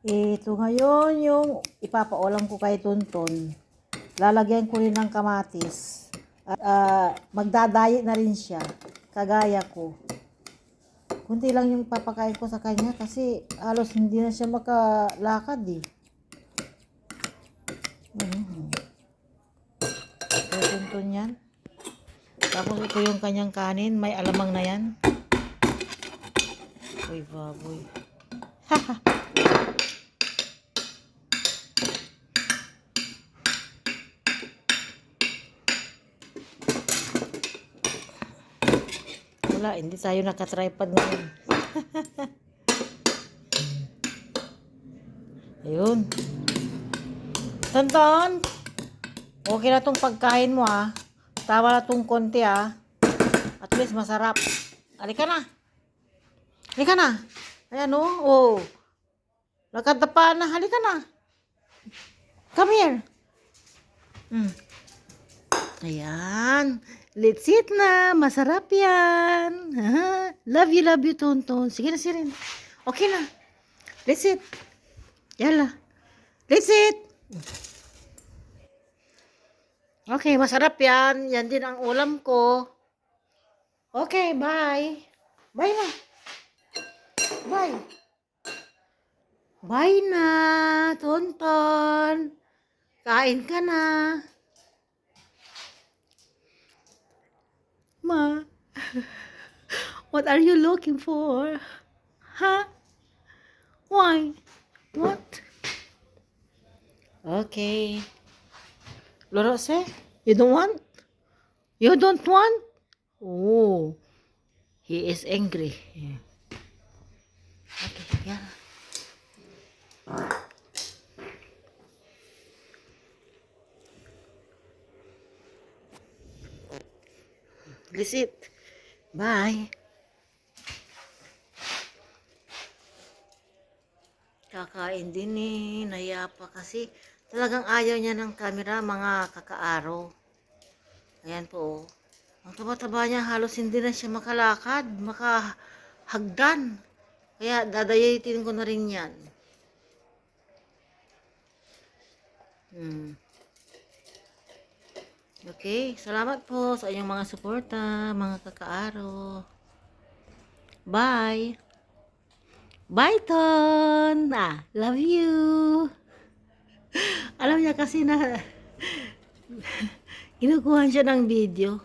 Ito ngayon yung ipapaulam ko kay Tonton. Lalagyan ko rin ng kamatis. At magdadayet na rin siya. Kagaya ko. Kunti lang yung papakain ko sa kanya kasi halos hindi na siya makalakad eh. Kay Tonton yan. Tapos ito yung kanyang kanin. May alamang na yan. Uy, baboy. Wala, hindi tayo nakatripod ngayon. Ayun. Tonton, okay na tong pagkain mo ha. Tama na tong konti ha. At least masarap. Halika na. Halika na. Ayan o. Oh. Nakadapa na. Halika na. Come here. Ayan. Let's eat na. Masarap yan. Love you, Tonton. Sige na, Sirin. Okay na. Let's eat. Yala. Let's eat. Okay, masarap yan. Yan din ang ulam ko. Okay, bye. Bye na. Bye. Bye na, Tonton. Kain ka na. Ma, what are you looking for? Huh? Why? What? Okay. Lorose, you don't want? You don't want? Oh, he is angry. Yeah. Okay, yeah. That's it. Bye. Kakain din eh. Nayapa kasi. Talagang ayaw niya ng camera, mga kakaaraw. Ayan po. Ang taba-taba niya, halos hindi na siya makalakad, makahagdan. Kaya dadayatin ko na rin yan. Okay, salamat po sa inyong mga suporta, mga kakaaro. Bye! Bye, Ton! Love you! Alam niya kasi na kinukuhan siya ng video.